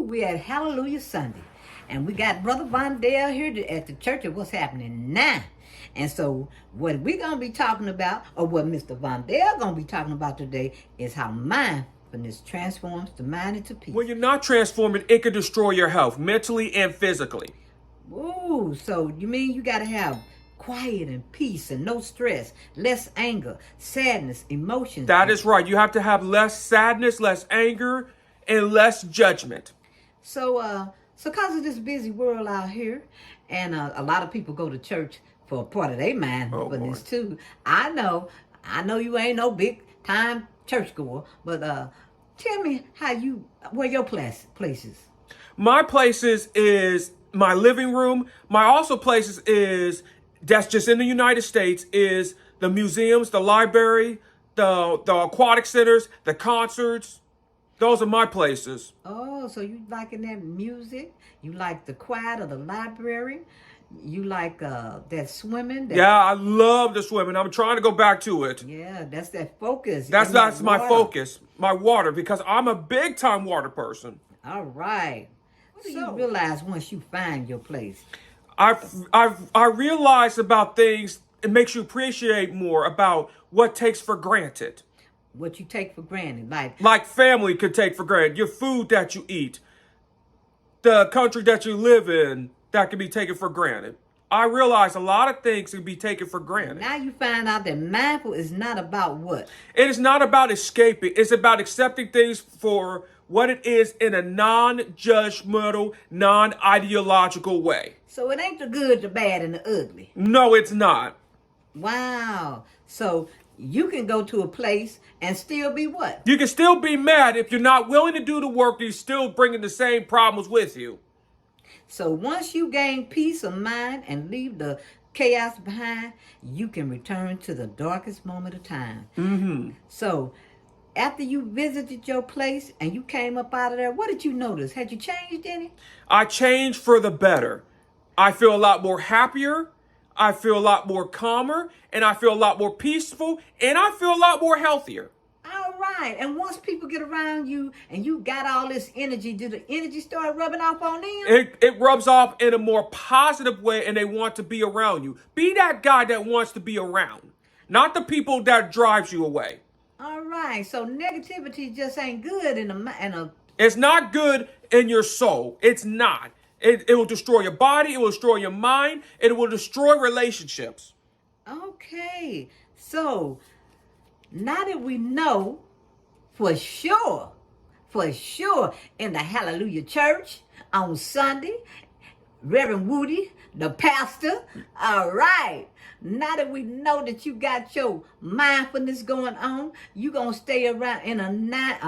we at Hallelujah Sunday. And we got Brother Von Dale here at the church of what's happening now. And so what we're going to be talking about, or what Mr. Von Dale going to be talking about today, is how mindfulness transforms the mind into peace. When you're not transforming, it could destroy your health, mentally and physically. Ooh, so you mean you got to have quiet and peace and no stress, less anger, sadness, emotions. That is right. You have to have less sadness, less anger, and less judgment. So because of this busy world out here, and a lot of people go to church for a part of their mindfulness too. I know you ain't no big time churchgoer, but tell me where your places. My places is my living room. My also places is, that's just in the United States, is the museums, the library, the aquatic centers, the concerts. Those are my places. Oh, so you liking that music? You like the quiet of the library? You like that swimming? Yeah, I love the swimming. I'm trying to go back to it. Yeah, that's that focus. That's my focus, my water, because I'm a big time water person. All right. What do you realize once you find your place? I realize about things. It makes you appreciate more about what takes for granted. What you take for granted, like family could take for granted, your food that you eat, the country that you live in, that can be taken for granted. I realize a lot of things can be taken for granted. Now you find out that mindful is not about what? It is not about escaping. It's about accepting things for what it is in a non-judgmental, non-ideological way. So it ain't the good, the bad, and the ugly. No, it's not. Wow. So you can go to a place and still be what? You can still be mad if you're not willing to do the work. You're still bringing the same problems with you. So once you gain peace of mind and leave the chaos behind, you can return to the darkest moment of time. Mm-hmm. So after you visited your place and you came up out of there, what did you notice? Had you changed any? I changed for the better. I feel a lot more happier. I feel a lot more calmer, and I feel a lot more peaceful, and I feel a lot more healthier. All right. And once people get around you and you got all this energy, do the energy start rubbing off on them? It rubs off in a more positive way, and they want to be around you. Be that guy that wants to be around, not the people that drives you away. All right. So negativity just ain't good in a. It's not good in your soul. It's not. It will destroy your body. It will destroy your mind. It will destroy relationships. Okay. So now that we know for sure, in the Hallelujah Church on Sunday, Reverend Woody, the pastor, all right. Now that we know that you got your mindfulness going on, you're going to stay around in a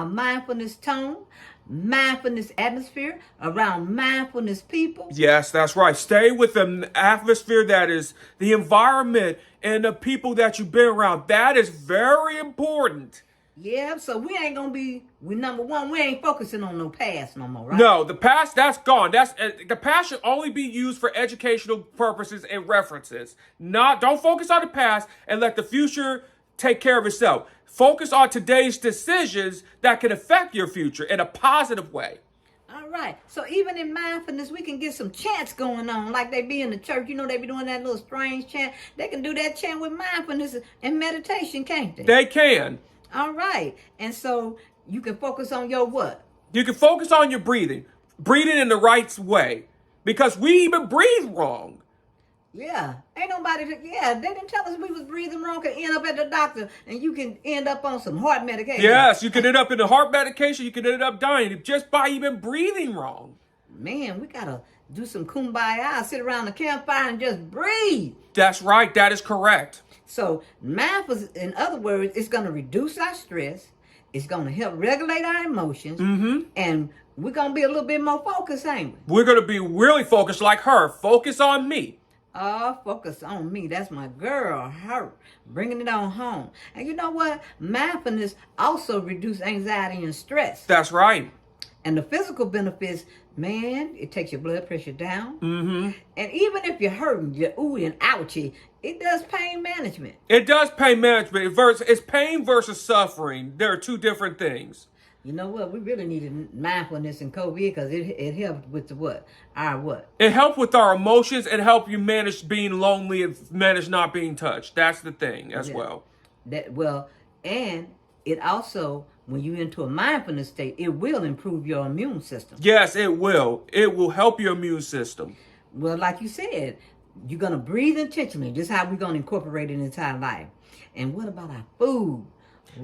mindfulness tone, mindfulness atmosphere, around mindfulness people. Yes, that's right. Stay with the atmosphere that is the environment and the people that you've been around. That is very important. Yeah, so we ain't going to be, number one, we ain't focusing on no past no more, right? No, the past, that's gone. The past should only be used for educational purposes and references. Don't focus on the past and let the future take care of itself. Focus on today's decisions that can affect your future in a positive way. All right. So even in mindfulness, we can get some chants going on like they be in the church. You know, they be doing that little strange chant. They can do that chant with mindfulness and meditation, can't they? They can. All right. And so you can focus on your what? You can focus on your breathing. Breathing in the right way. Because we even breathe wrong. Yeah. Ain't nobody, they didn't tell us we was breathing wrong, could end up at the doctor, and you can end up on some heart medication. Yes, you can end up in the heart medication, you can end up dying just by even breathing wrong. Man, we gotta do some kumbaya, sit around the campfire and just breathe. That's right, that is correct. So mindfulness, in other words, it's gonna reduce our stress, it's gonna help regulate our emotions, and we're gonna be a little bit more focused, ain't we? We're gonna be really focused like her. Focus on me. Focus on me. That's my girl, her, bringing it on home. And you know what? Mindfulness also reduces anxiety and stress. That's right. And the physical benefits, man, it takes your blood pressure down. Mm-hmm. And even if you're hurting, you're ooey and ouchy, it does pain management. It does pain management. It's pain versus suffering. There are two different things. You know what? We really needed mindfulness in COVID because it helped with the what? Our what? It helped with our emotions. It helped you manage being lonely and manage not being touched. That's the thing as Yeah. well. And it also, when you're into a mindfulness state, it will improve your immune system. Yes, it will. It will help your immune system. Well, like you said, you're gonna breathe intentionally. Just how we're gonna incorporate it into our life. And what about our food?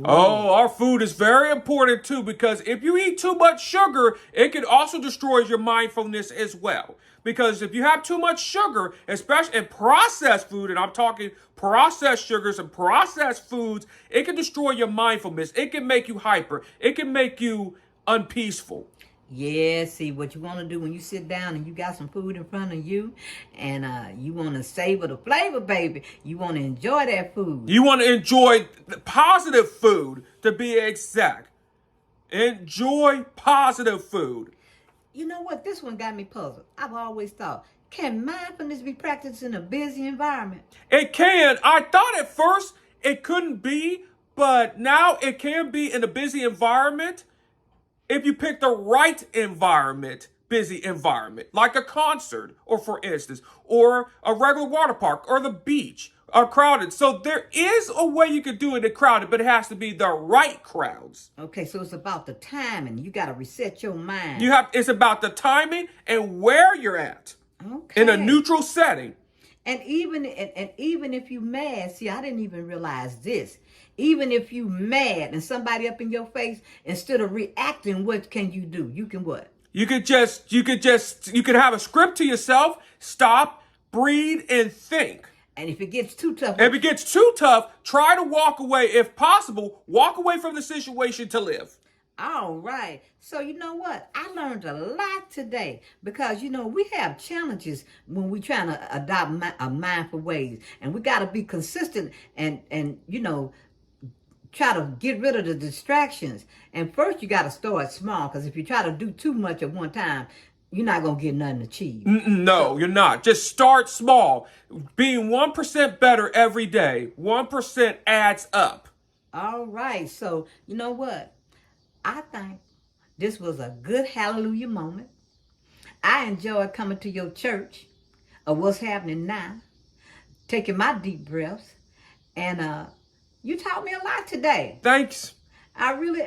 Oh, our food is very important too, because if you eat too much sugar, it can also destroy your mindfulness as well. Because if you have too much sugar, especially in processed food, and I'm talking processed sugars and processed foods, it can destroy your mindfulness. It can make you hyper. It can make you unpeaceful. Yeah, see, what you want to do when you sit down and you got some food in front of you and you want to savor the flavor, baby. You want to enjoy that food. You want to enjoy positive food, to be exact. Enjoy positive food. You know what? This one got me puzzled. I've always thought, can mindfulness be practiced in a busy environment? It can. I thought at first it couldn't be, but now it can be in a busy environment if you pick the right environment, busy environment, like a concert, or for instance, or a regular water park, or the beach, or crowded. So there is a way you could do it in crowded, but it has to be the right crowds. Okay, so it's about the timing. You got to reset your mind. It's about the timing and where you're at. Okay. In a neutral setting. And even if you mad, see, I didn't even realize this. Even if you mad and somebody up in your face, instead of reacting, what can you do? You can what? You could have a script to yourself, stop, breathe, and think. And if it gets too tough, try to walk away. If possible, walk away from the situation to live. All right. So you know what? I learned a lot today because, we have challenges when we're trying to adopt mindful ways. And we got to be consistent and try to get rid of the distractions. And first, you got to start small because if you try to do too much at one time, you're not going to get nothing achieved. No, you're not. Just start small. Being 1% better every day. 1% adds up. All right. So, you know what? I think this was a good hallelujah moment. I enjoyed coming to your church of what's happening now, taking my deep breaths, and you taught me a lot today. Thanks. I really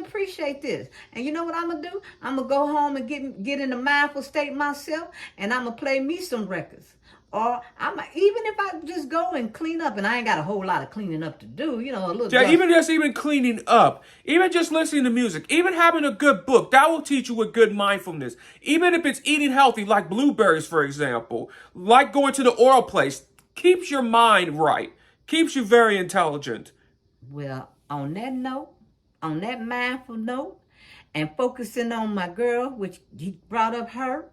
appreciate this. And you know what I'm gonna do? I'm gonna go home and get in a mindful state myself, and I'm gonna play me some records. Or even if I just go and clean up, and I ain't got a whole lot of cleaning up to do, a little. Yeah, even cleaning up, even just listening to music, even having a good book, that will teach you a good mindfulness. Even if it's eating healthy, like blueberries, for example, like going to the oil place, keeps your mind right, keeps you very intelligent. Well, on that mindful note, and focusing on my girl, which he brought up her.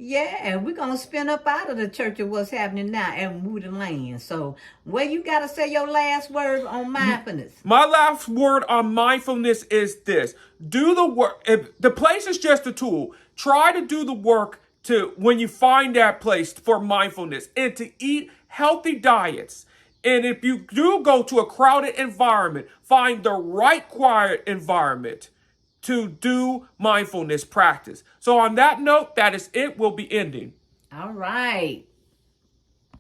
Yeah, and we're going to spin up out of the church of what's happening now and move the land. So, you got to say your last word on mindfulness? My last word on mindfulness is this. Do the work. If the place is just a tool, try to do the work when you find that place for mindfulness and to eat healthy diets. And if you do go to a crowded environment, find the right quiet environment to do mindfulness practice. So on that note, that is it. We'll be ending. All right.